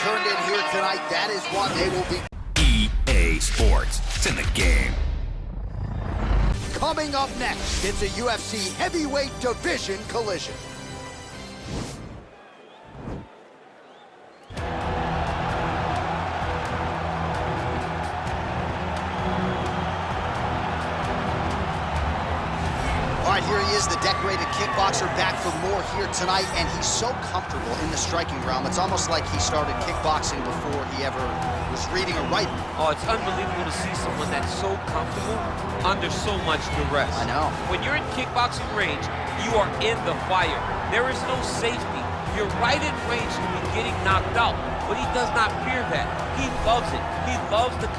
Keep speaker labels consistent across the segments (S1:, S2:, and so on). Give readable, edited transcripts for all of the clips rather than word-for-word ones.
S1: turned in here tonight. That is what they will be.
S2: EA Sports. It's in the game.
S1: Coming up next, it's a UFC heavyweight division collision. All right, here he is, the decorated kickboxer, back for more here tonight, and he's so comfortable in the striking realm. It's almost like he started kickboxing before he ever was reading or writing.
S3: Oh, it's unbelievable to see someone that's so comfortable under so much duress.
S1: I know.
S3: When you're in kickboxing range, you are in the fire. There is no safety. You're right in range to be getting knocked out, but he does not fear that. He loves it. He loves the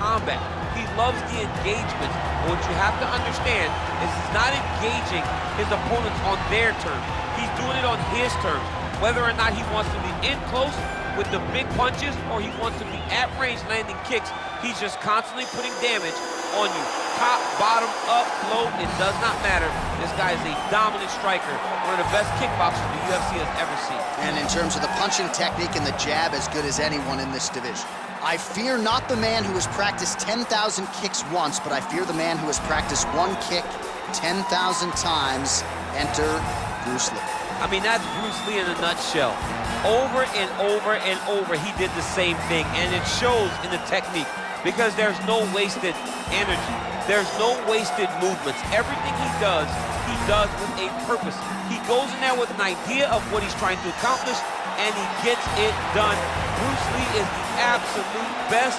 S3: combat. He loves the engagement. But what you have to understand is he's not engaging his opponents on their terms. He's doing it on his terms. Whether or not he wants to be in close with the big punches or he wants to be at range landing kicks, he's just constantly putting damage on you. Top, bottom, up, low, it does not matter. This guy is a dominant striker, one of the best kickboxers the UFC has ever seen.
S1: And in terms of the punching technique and the jab, as good as anyone in this division. I fear not the man who has practiced 10,000 kicks once, but I fear the man who has practiced one kick 10,000 times. Enter Bruce Lee.
S3: I mean, that's Bruce Lee in a nutshell. Over and over and over, he did the same thing, and it shows in the technique because there's no wasted energy. There's no wasted movements. Everything he does with a purpose. He goes in there with an idea of what he's trying to accomplish, and he gets it done. Bruce Lee is the absolute best.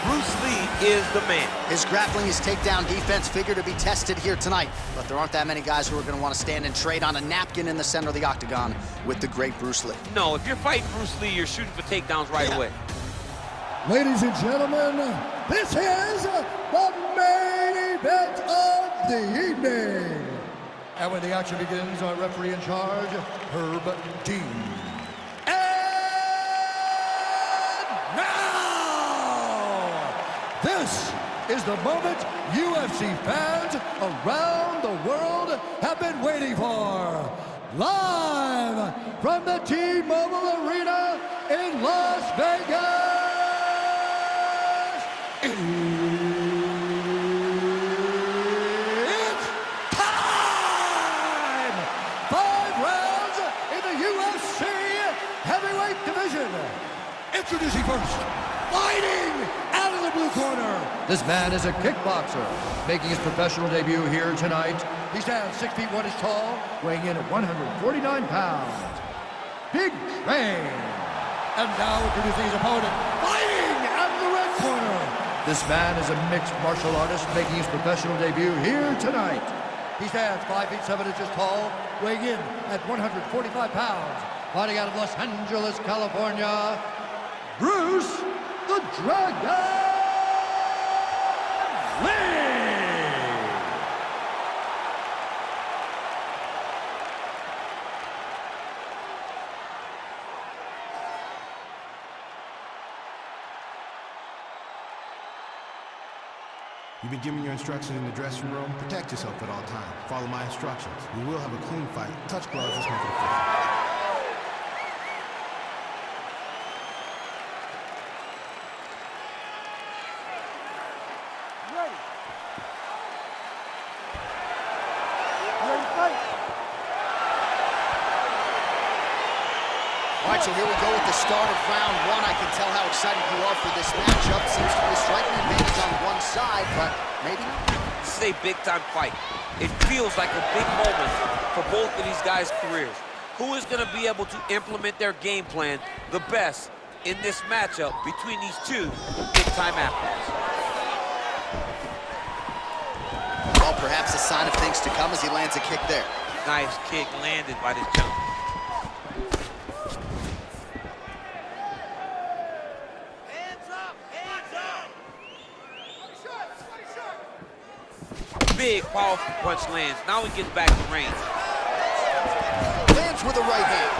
S3: Bruce Lee is the man.
S1: His grappling, his takedown defense figure to be tested here tonight, but there aren't that many guys who are going to want to stand and trade on a napkin in the center of the octagon with the great Bruce Lee.
S3: No, if you're fighting Bruce Lee, you're shooting for takedowns right away.
S4: Ladies and gentlemen, this is the main event of the evening. And when the action begins, our referee in charge, Herb Dean. This is the moment UFC fans around the world have been waiting for. Live from the T-Mobile Arena in Las Vegas. It's time! 5 rounds in the UFC heavyweight division. Introducing first, fighting out of the blue corner. This man is a kickboxer, making his professional debut here tonight. He stands 6 feet 1 inch tall, weighing in at 149 pounds. Big Train. And now introducing his opponent, fighting out of the red corner. This man is a mixed martial artist, making his professional debut here tonight. He stands 5 feet 7 inches tall, weighing in at 145 pounds. Fighting out of Los Angeles, California, Bruce the Dragon Lee!
S5: You've been given your instructions in the dressing room. Protect yourself at all times. Follow my instructions. We will have a clean fight. Touch gloves. Let's make it official.
S1: All right, so here we go with the start of round 1. I can tell how excited you are for this matchup. Seems to be a striking advantage on one side, but maybe not.
S3: This is a big-time fight. It feels like a big moment for both of these guys' careers. Who is going to be able to implement their game plan the best in this matchup between these two big-time athletes?
S1: Well, perhaps a sign of things to come as he lands a kick there.
S3: Nice kick landed by this jump. Big, powerful punch lands. Now he gets back to range.
S1: Lands with a right hand.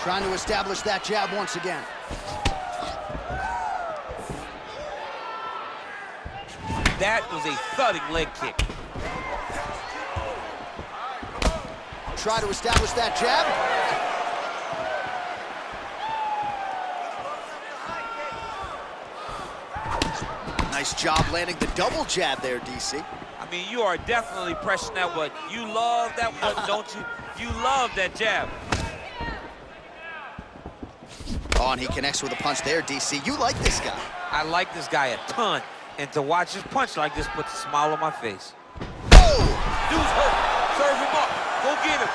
S1: Trying to establish that jab once again.
S3: That was a thudding leg kick.
S1: Try to establish that jab. Nice job landing the double jab there, DC.
S3: I mean, you are definitely pressing that one. You love that one, don't you? You love that jab.
S1: Oh, and he connects with a punch there, DC. You like this guy.
S3: I like this guy a ton. And to watch his punch like this puts a smile on my face.
S1: Oh!
S3: Dude's hurt. Serve him up. Go get him.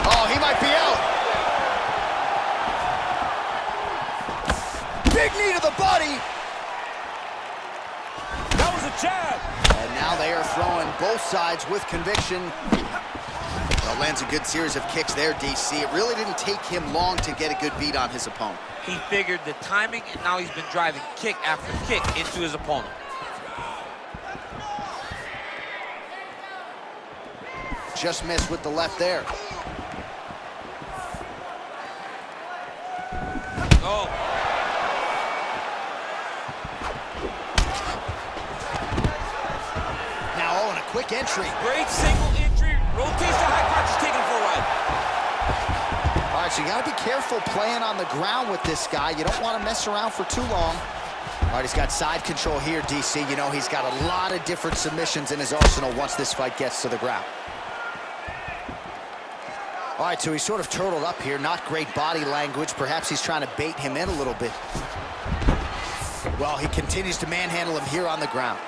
S1: Oh, he might be out. Big knee to the body.
S3: That was a jab.
S1: And now they are throwing both sides with conviction. Well, lands a good series of kicks there, DC. It really didn't take him long to get a good beat on his opponent.
S3: He figured the timing, and now he's been driving kick after kick into his opponent.
S1: Just missed with the left there.
S3: Oh.
S1: Now, oh, and a quick entry.
S3: Great single entry. Rotates the high crotch, taking it for a ride.
S1: All right, so you got to be careful playing on the ground with this guy. You don't want to mess around for too long. All right, he's got side control here, DC. You know, he's got a lot of different submissions in his arsenal once this fight gets to the ground. All right, so he's sort of turtled up here. Not great body language. Perhaps he's trying to bait him in a little bit. Well, he continues to manhandle him here on the ground.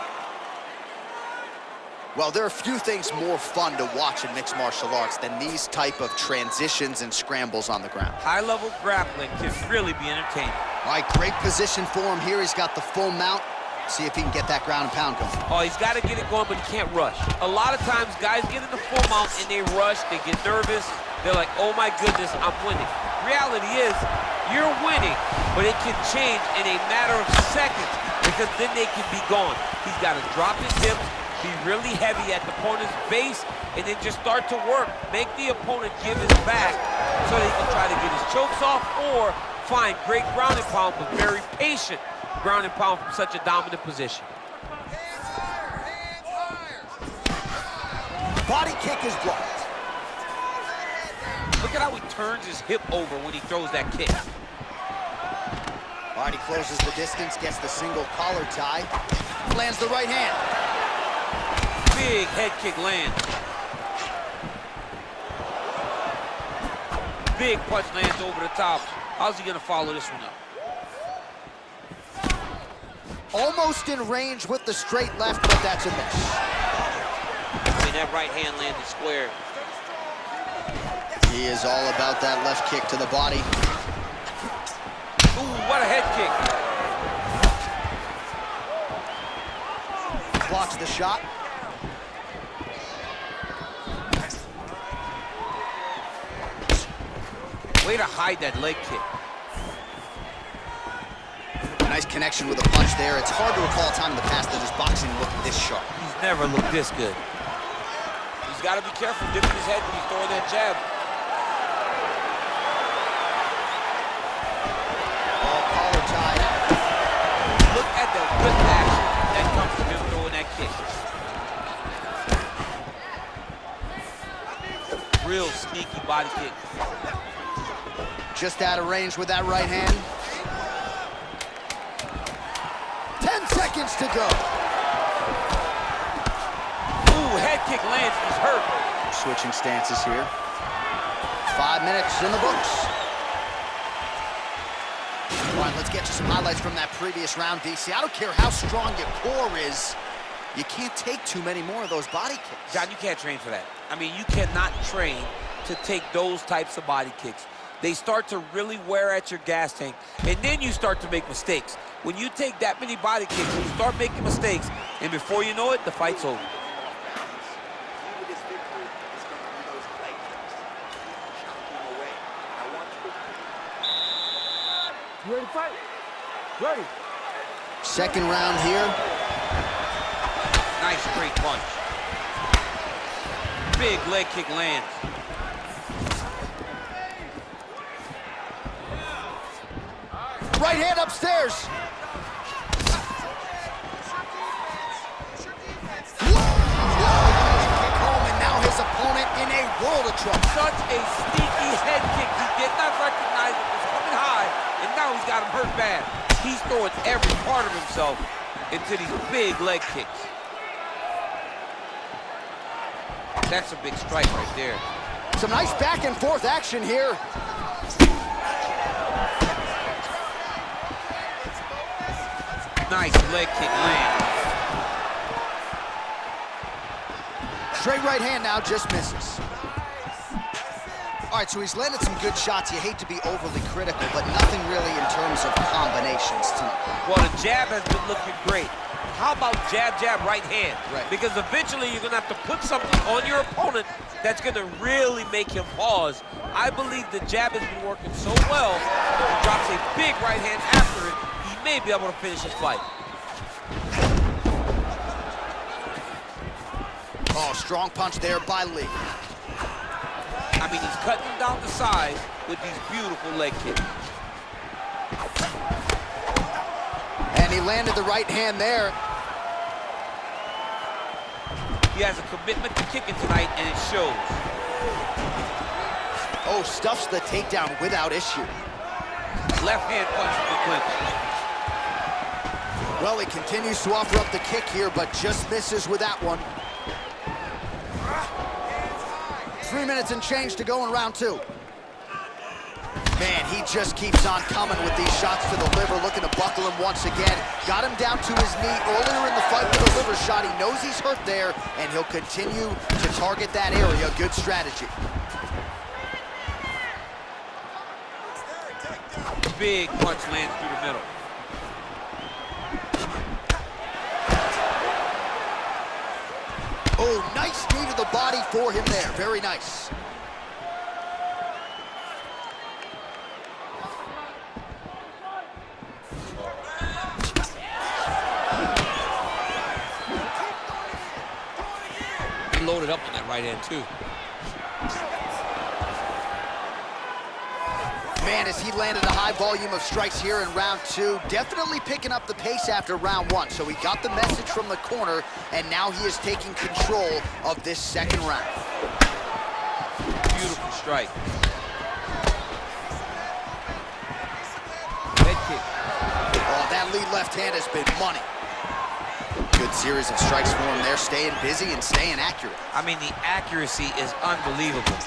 S1: Well, there are few things more fun to watch in mixed martial arts than these type of transitions and scrambles on the ground.
S3: High-level grappling can really be entertaining.
S1: All right, great position for him here. He's got the full mount. See if he can get that ground and pound going.
S3: Oh, he's got to get it going, but he can't rush. A lot of times, guys get in the full mount and they rush, they get nervous. They're like, oh my goodness, I'm winning. Reality is, you're winning, but it can change in a matter of seconds because then they can be gone. He's got to drop his hips, be really heavy at the opponent's base, and then just start to work. Make the opponent give his back so they can try to get his chokes off or find great ground and pound, but very patient ground and pound from such a dominant position.
S1: Body kick is blocked.
S3: Look at how he turns his hip over when he throws that kick.
S1: All right, he closes the distance, gets the single collar tie, lands the right hand.
S3: Big head kick lands. Big punch lands over the top. How's he gonna follow this one up?
S1: Almost in range with the straight left, but that's a miss.
S3: I mean, that right hand landed square.
S1: He is all about that left kick to the body.
S3: Ooh, what a head kick.
S1: Blocks the shot.
S3: Way to hide that leg kick.
S1: Nice connection with a punch there. It's hard to recall a time in the past that his boxing looked this sharp.
S3: He's never looked this good. He's got to be careful dipping his head when he's throwing that jab.
S1: Oh, collar tie.
S3: Look at the whip action that comes from him throwing that kick. Real sneaky body kick.
S1: Just out of range with that right hand. 10 seconds to go.
S3: Ooh, head kick lands, he's hurt.
S1: Switching stances here. 5 minutes in the books. All right, let's get you some highlights from that previous round, DC. I don't care how strong your core is, you can't take too many more of those body kicks.
S3: John, you can't train for that. I mean, you cannot train to take those types of body kicks. They start to really wear at your gas tank, and then you start to make mistakes. When you take that many body kicks, you start making mistakes, and before you know it, the fight's over.
S6: You ready to fight? Ready.
S1: Second round here.
S3: Nice straight punch. Big leg kick lands.
S1: Right hand upstairs. Kick home, and now his opponent in a world of trouble.
S3: Such a sneaky head kick. He did not recognize it was coming high, and now he's got him hurt bad. he's throwing every part of himself into these big leg kicks. That's a big strike right there.
S1: Some nice back and forth action here.
S3: Nice leg kick land.
S1: Straight right hand now, just misses. All right, so he's landed some good shots. You hate to be overly critical, but nothing really in terms of combinations tonight.
S3: Well, the jab has been looking great. How about jab, jab, right hand?
S1: Right.
S3: Because eventually you're gonna have to put something on your opponent that's gonna really make him pause. I believe the jab has been working so well, he drops a big right hand after it, he may be able to finish his fight.
S1: Oh, strong punch there by Lee.
S3: I mean, he's cutting down the sides with these beautiful leg kicks.
S1: And he landed the right hand there.
S3: He has a commitment to kicking tonight, and it shows.
S1: Oh, stuffs the takedown without issue.
S3: Left hand punch to the clinch.
S1: Well, he continues to offer up the kick here, but just misses with that one. 3 minutes and change to go in round 2. Man, he just keeps on coming with these shots to the liver, looking to buckle him once again. Got him down to his knee earlier in the fight with a liver shot. He knows he's hurt there, and he'll continue to target that area. Good strategy.
S3: Big punch lands through the middle.
S1: Oh, nice knee to the body for him there. Very nice.
S3: He loaded up on that right hand, too.
S1: Man, as he landed a high volume of strikes here in round 2, definitely picking up the pace after round 1. So he got the message from the corner, and now he is taking control of this second round.
S3: Beautiful strike. Head kick.
S1: Oh, that lead left hand has been money. Good series of strikes for him there, staying busy and staying accurate.
S3: I mean, the accuracy is unbelievable.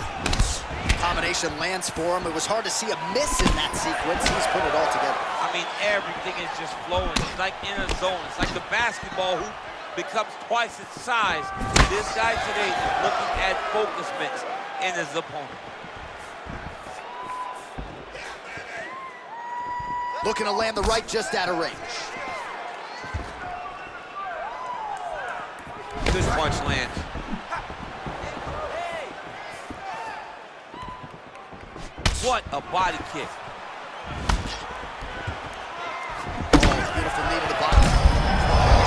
S1: Combination lands for him. It was hard to see a miss in that sequence. He's put it all together.
S3: I mean, everything is just flowing. It's like in a zone. It's like the basketball hoop becomes twice its size. This guy today is looking at focus mix in his opponent.
S1: Looking to land the right just out of range.
S3: This punch lands. What a body kick.
S1: Oh, beautiful knee to the body.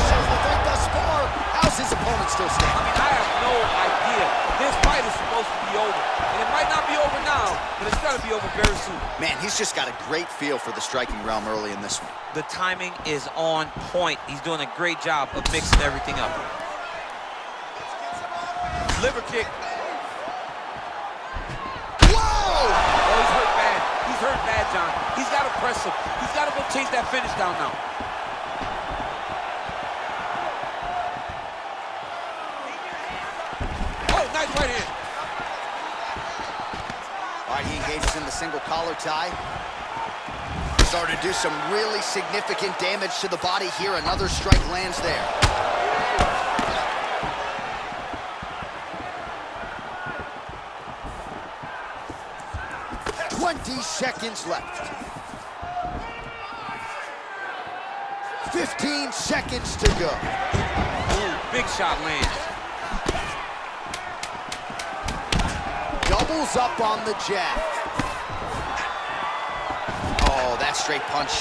S1: Shows the fight thus far. How's his opponent still
S3: I
S1: standing?
S3: mean, I have no idea. This fight is supposed to be over. And it might not be over now, but it's going to be over very soon.
S1: Man, he's just got a great feel for the striking realm early in this one.
S3: The timing is on point. He's doing a great job of mixing everything up. Liver kick.
S1: Whoa!
S3: Oh, he's hurt bad. He's hurt bad, John. He's got to press him. He's got to go chase that finish down now. Oh, nice right hand.
S1: All right, he engages in the single collar tie. Starting to do some really significant damage to the body here. Another strike lands there. Seconds left. 15 seconds to go.
S3: Ooh, big shot lands.
S1: Doubles up on the jab. Oh, that straight punch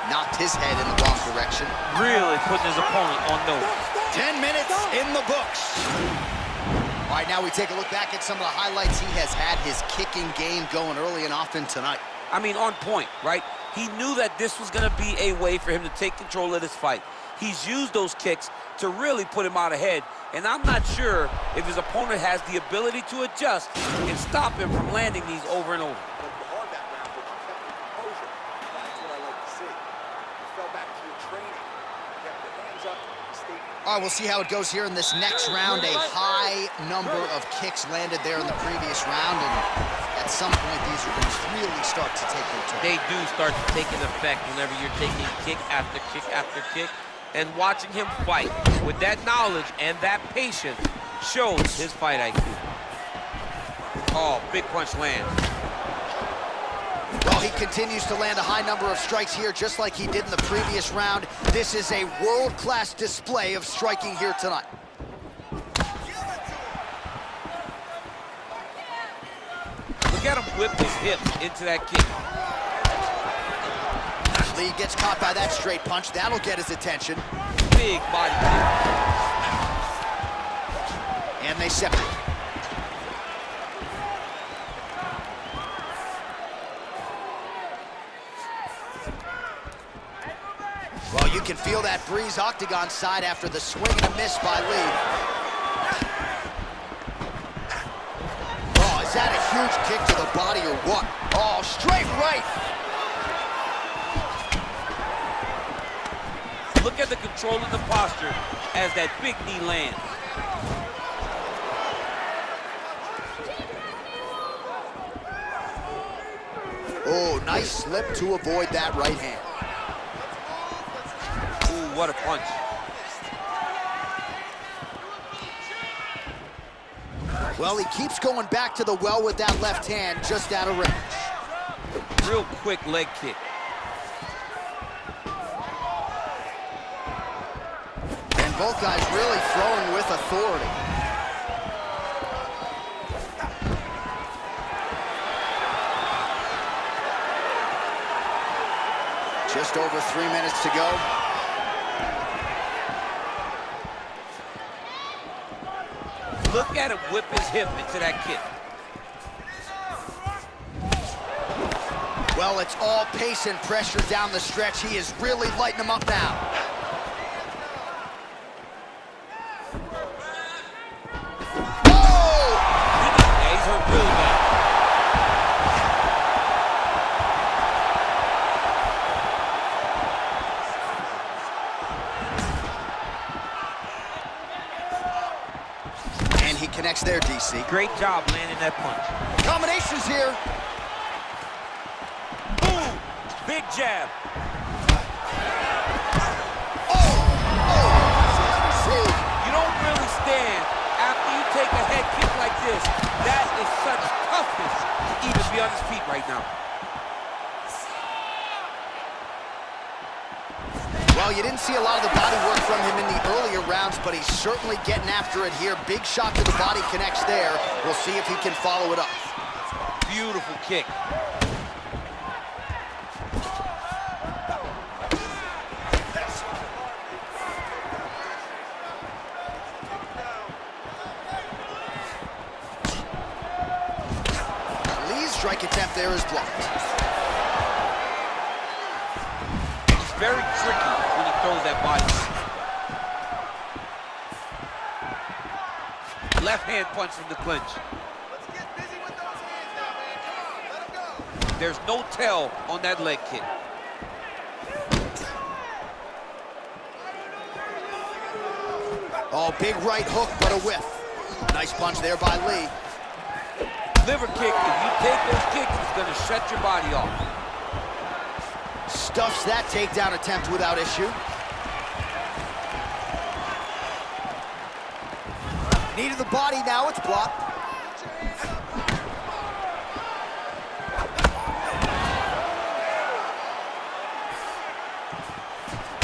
S1: knocked his head in the wrong direction.
S3: Really putting his opponent on notice.
S1: 10 minutes in the books. All right, now we take a look back at some of the highlights. He has had his kicking game going early and often tonight.
S3: I mean, on point, right? He knew that this was going to be a way for him to take control of this fight. He's used those kicks to really put him out ahead, and I'm not sure if his opponent has the ability to adjust and stop him from landing these over and over.
S1: All right, we'll see how it goes here in this next round. A high number of kicks landed there in the previous round, and at some point, these are going to really start to take their toll.
S3: They do start to take an effect whenever you're taking kick after kick after kick. And watching him fight with that knowledge and that patience shows his fight IQ. Oh, big punch lands.
S1: Well, he continues to land a high number of strikes here, just like he did in the previous round. This is a world-class display of striking here tonight.
S3: Look at him whip his hip into that kick.
S1: Lee gets caught by that straight punch. That'll get his attention.
S3: Big body kick.
S1: And they separate. Well, you can feel that breeze octagon side after the swing and a miss by Lee. Oh, is that a huge kick to the body or what? Oh, straight right.
S3: Look at the control of the posture as that big knee lands.
S1: Oh, nice slip to avoid that right hand.
S3: Ooh, what a punch.
S1: Well, he keeps going back to the well with that left hand, just out of range.
S3: Real quick leg kick.
S1: And both guys really throwing with authority. Just over 3 minutes to go.
S3: Look at him whip his hip into that kick.
S1: Well, it's all pace and pressure down the stretch. He is really lighting him up now. Oh!
S3: Yeah, he's hurt really bad.
S1: And he connects there, DC.
S3: Great job landing that punch.
S1: Combinations here.
S3: Boom! Big jab. You don't really stand after you take a head kick like this. That is such toughness to even be on his feet right now.
S1: Well, you didn't see a lot of the body work from him in the earlier rounds, but he's certainly getting after it here. Big shot to the body connects there. We'll see if he can follow it up.
S3: Beautiful kick.
S1: Lee's strike attempt there is blocked.
S3: It's very tricky when he throws that body. Left hand punch from the clinch. There's no tell on that leg kick.
S1: Oh, big right hook, but a whiff. Nice punch there by Lee.
S3: Liver kick, if you take those kicks, it's gonna shut your body off.
S1: Stuffs that takedown attempt without issue. Knee to the body, now it's blocked.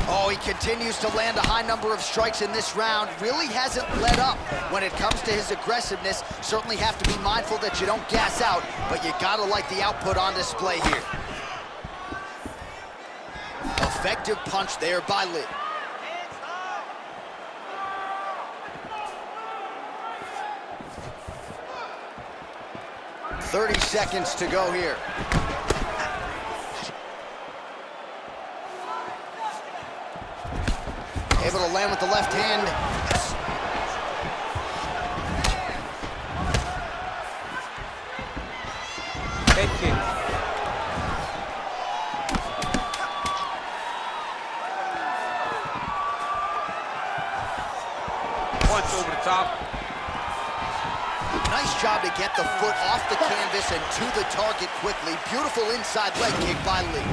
S1: Oh, he continues to land a high number of strikes in this round. Really hasn't let up when it comes to his aggressiveness. Certainly have to be mindful that you don't gas out, but you gotta like the output on display here. Effective punch there by Lee. "30 seconds to go here. Able to land with the left hand.
S3: Head kick.
S1: job to get the foot off the canvas and to the target quickly. Beautiful inside leg kick by Lee.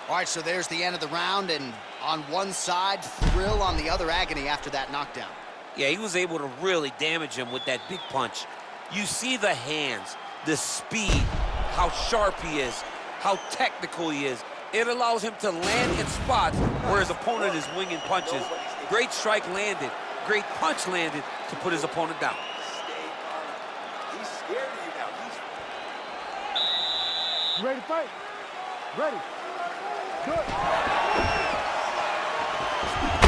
S1: All right, so there's the end of the round, and on one side, thrill, on the other, agony after that knockdown.
S3: Yeah, he was able to really damage him with that big punch. You see the hands, the speed, how sharp he is, how technical he is. It allows him to land in spots where his opponent is winging punches. Great strike landed, great punch landed to put his opponent down.
S6: He's scared of you now. You ready to fight? Ready. Good.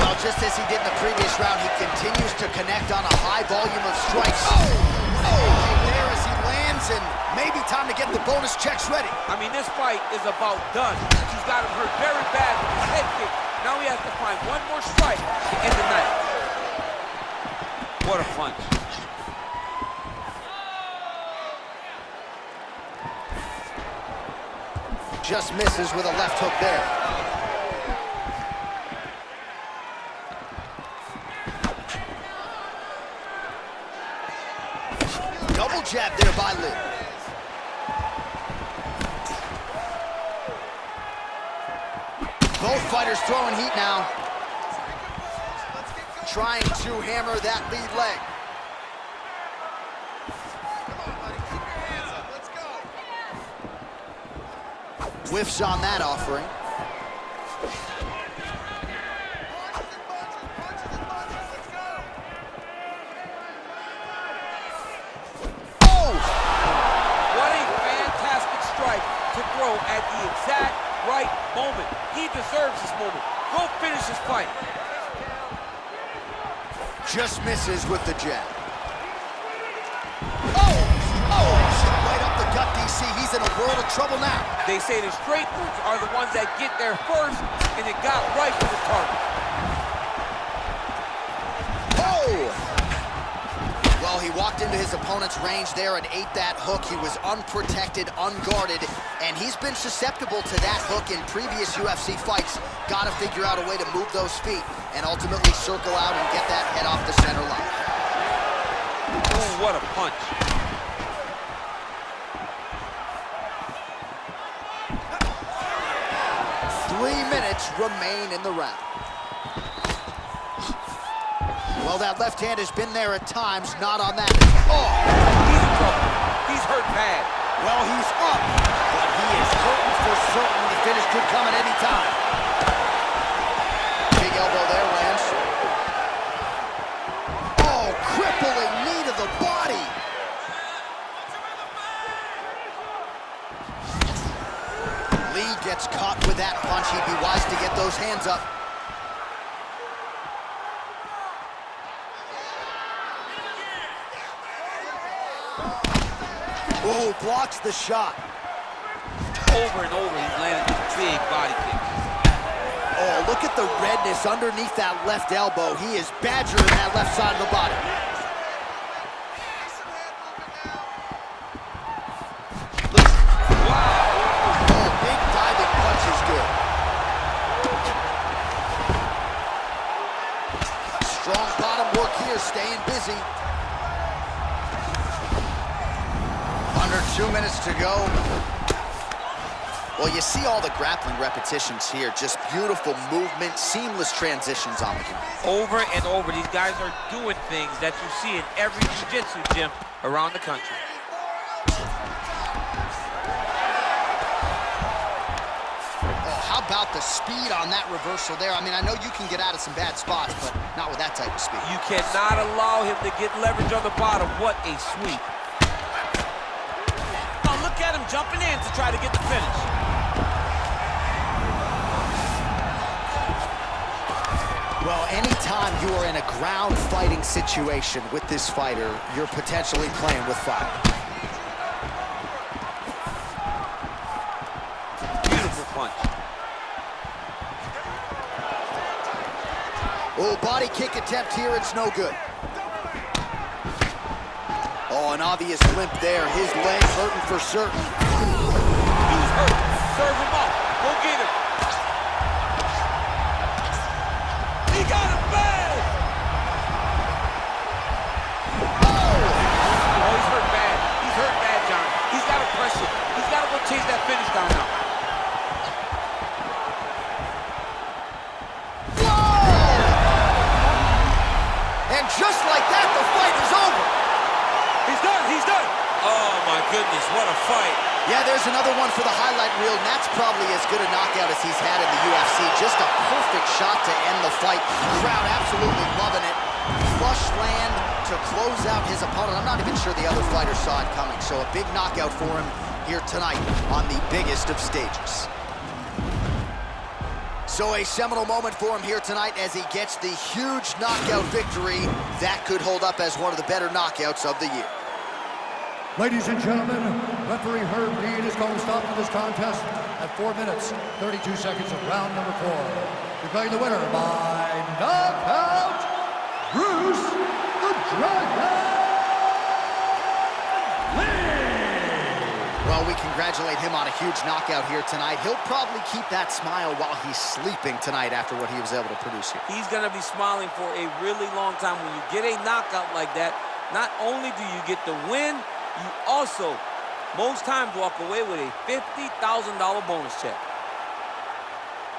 S1: Well, just as he did in the previous round, he continues to connect on a high volume of strikes. There as he lands, and maybe time to get the bonus checks ready.
S3: I mean, this fight is about done. He's got him hurt very bad with his head kick. Now he has to find one more strike to end the night. What a punch.
S1: Just misses with a left hook there. Double jab there by Lee. Both fighters throwing heat now. Trying to hammer that lead leg. Whiffs on that offering. Oh!
S3: What a fantastic strike to throw at the exact right moment. He deserves this moment. Go finish this fight.
S1: Just misses with the jab. Oh! Right up the gut, DC. He's in a world of trouble now.
S3: They say the straight moves are the ones that get there first, and it got right to the target.
S1: Oh! Well, he walked into his opponent's range there and ate that hook. He was unprotected, unguarded, and he's been susceptible to that hook in previous UFC fights. Got to figure out a way to move those feet and ultimately circle out and get that head off the center line.
S3: Ooh, what a punch.
S1: 3 minutes remain in the round. Well, that left hand has been there at times, not on that. Oh!
S3: He's in trouble. He's hurt bad.
S1: Well, he's up, but he is hurting for certain. The finish could come at any time. Big elbow there, Lance. Oh, crippling knee to the body. Lee gets caught with that punch. He'd be wise to get those hands up. Oh, blocks the shot.
S3: Over and over, he's landed these big body kicks.
S1: Oh, look at the redness underneath that left elbow. He is badgering that left side of the body. Wow. Oh, big diving punch is good. Strong bottom work here, staying busy. Under 2 minutes to go. Well, you see all the grappling repetitions here. Just beautiful movement, seamless transitions on the ground.
S3: Over and over, these guys are doing things that you see in every jiu-jitsu gym around the country.
S1: Oh, how about the speed on that reversal there? I mean, I know you can get out of some bad spots, but not with that type of speed.
S3: You cannot allow him to get leverage on the bottom. What a sweep. Oh, look at him jumping in to try to get the finish.
S1: Well, anytime you are in a ground fighting situation with this fighter, you're potentially playing with fire.
S3: Beautiful punch.
S1: Oh, body kick attempt here, it's no good. Oh, an obvious limp there. His leg hurting for certain.
S3: He's hurt. Serve him up. Go get him. goodness, what a fight.
S1: Yeah, there's another one for the highlight reel, and that's probably as good a knockout as he's had in the UFC. Just a perfect shot to end the fight. Crowd absolutely loving it. Flush land to close out his opponent. I'm not even sure the other fighter saw it coming. So a big knockout for him here tonight on the biggest of stages. So a seminal moment for him here tonight as he gets the huge knockout victory. That could hold up as one of the better knockouts of the year.
S4: Ladies and gentlemen, referee Herb Dean is going to stop this contest at 4 minutes, 32 seconds of round number 4. Declaring the winner by knockout, Bruce the Dragon Lee!
S1: Well, we congratulate him on a huge knockout here tonight. He'll probably keep that smile while he's sleeping tonight after what he was able to produce here.
S3: He's going to be smiling for a really long time. When you get a knockout like that, not only do you get the win, you also, most times, walk away with a $50,000 bonus check.